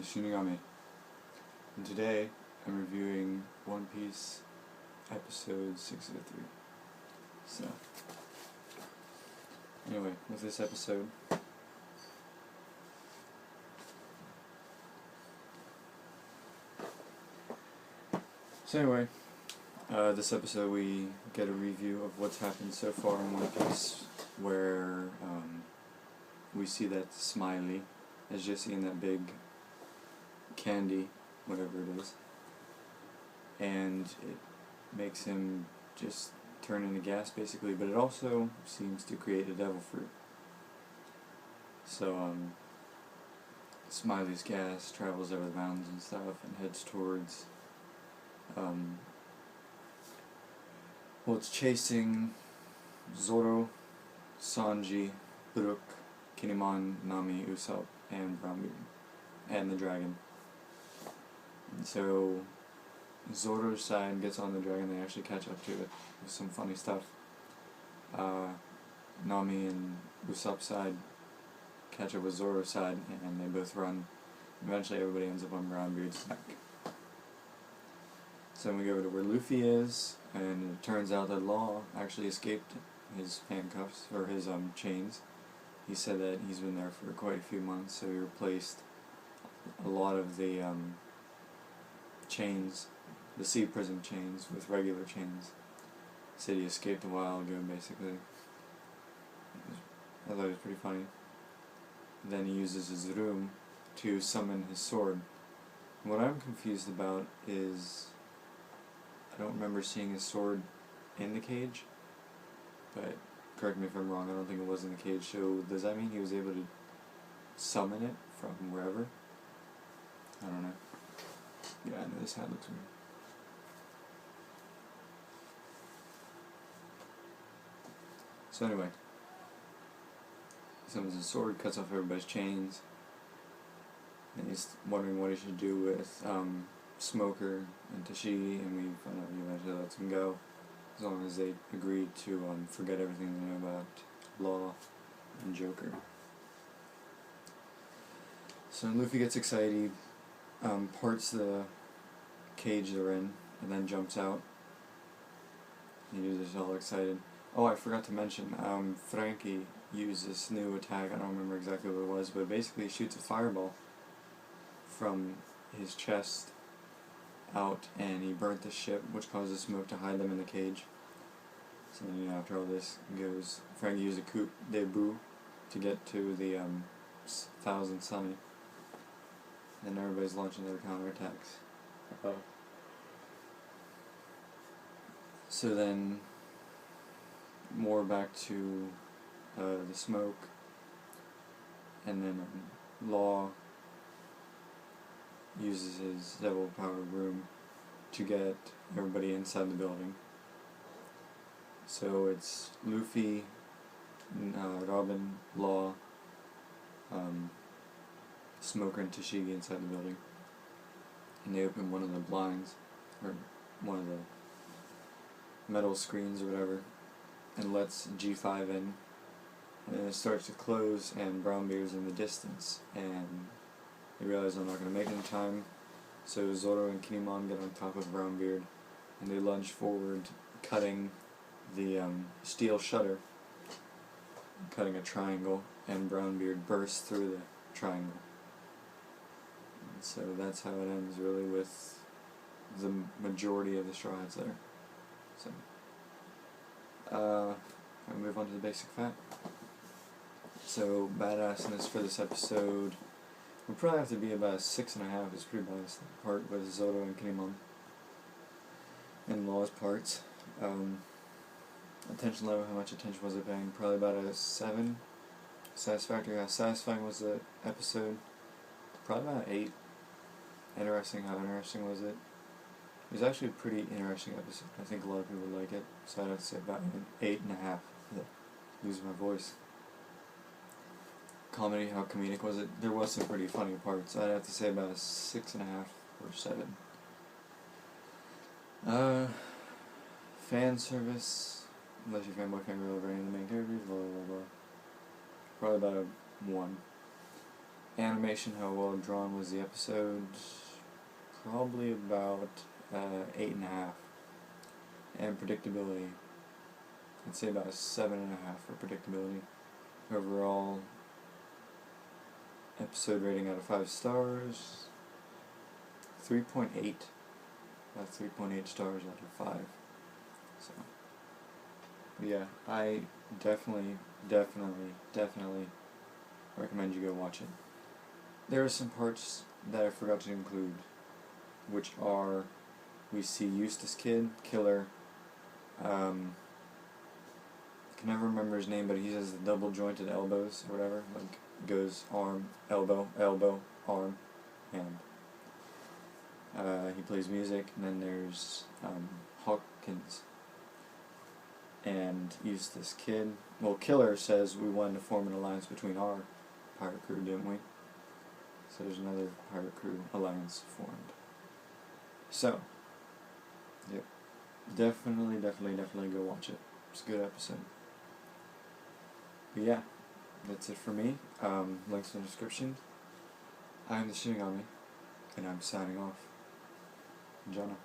is Shinigami, and today I'm reviewing One Piece episode 603. So, anyway, with this episode, this episode we get a review of what's happened so far in One Piece, where we see that Smiley is just eating that big candy, whatever it is, and it makes him just turn into gas basically, but it also seems to create a devil fruit. So Smiley's gas travels over the mountains and stuff and heads towards it's chasing Zoro, Sanji, Brook, Kinemon, Nami, Usopp, and Brownbeard, and the dragon. And so Zoro's side gets on the dragon, they actually catch up to it with some funny stuff. Nami and Usopp's side catch up with Zoro's side, and they both run. Eventually everybody ends up on Brownbeard's neck. So then we go to where Luffy is, and it turns out that Law actually escaped his handcuffs, or his chains. He said that he's been there for quite a few months, so he replaced a lot of the chains, the sea prison chains, with regular chains. He said he escaped a while ago, basically. I thought it was pretty funny. Then he uses his room to summon his sword. What I'm confused about is, I don't remember seeing his sword in the cage, but correct me if I'm wrong, I don't think it was in the cage, so does that mean he was able to summon it from wherever? I don't know. Yeah, I know this hat looks weird. So anyway, he summons his sword, cuts off everybody's chains, and he's wondering what he should do with Smoker and Tashigi, and we find out he eventually lets him go, as long as they agree to forget everything they know about Law and Joker. So Luffy gets excited, he parts the cage they're in, and then jumps out. He's just all excited. Oh, I forgot to mention, Frankie used this new attack, I don't remember exactly what it was, but basically he shoots a fireball from his chest out, and he burnt the ship, which causes smoke to hide them in the cage. So then, after all this goes, Frankie used a coup de bout to get to the Thousand Sunny, and everybody's launching their counterattacks. So then, more back to the smoke, and then Law uses his devil-powered room to get everybody inside the building. So it's Luffy, Robin, Law, Smoker, and Tashigi inside the building. And they open one of the blinds, or one of the metal screens or whatever, and lets G5 in. And then it starts to close, and Brownbeard's in the distance, and they realize they're not going to make it in time, so Zoro and Kinemon get on top of Brownbeard, and they lunge forward, cutting the steel shutter, cutting a triangle, and Brownbeard bursts through the triangle. And so that's how it ends, really, with the majority of the Straw Hats there. So, I'll move on to the basic fact. So, badassness for this episode would probably have to be about 6.5. It's pretty badass part with Zoro and Kinemon, and Law's parts. Attention level, how much attention was it paying? Probably about a 7. Satisfactory, how satisfying was the episode? Probably about an 8. Interesting, how interesting was it? It was actually a pretty interesting episode. I think a lot of people would like it, so I'd have to say about an 8.5. Losing my voice. Comedy, how comedic was it? There was some pretty funny parts. I'd have to say about a 6.5 or 7. Fan service, unless you're fanboy, fangirl over any of the main characters, blah blah blah. Probably about a 1. animation, how well drawn was the episode? Probably about 8.5. And predictability, I'd say about a 7.5 for predictability. Overall, episode rating out of 5 stars, 3.8. That's 3.8 stars out of 5. So, yeah, I definitely recommend you go watch it. There are some parts that I forgot to include, which are, we see Eustace Kid, Killer, I can never remember his name, but he has the double jointed elbows or whatever, like goes arm, elbow, arm, hand. He plays music, and then there's Hawkins and Eustace Kid. Well, Killer says we wanted to form an alliance between our pirate crew, didn't we? So there's another pirate crew alliance formed. So, yep, definitely go watch it. It's a good episode. But yeah, that's it for me. Links in the description. I'm the Shinigami, and I'm signing off. Jana.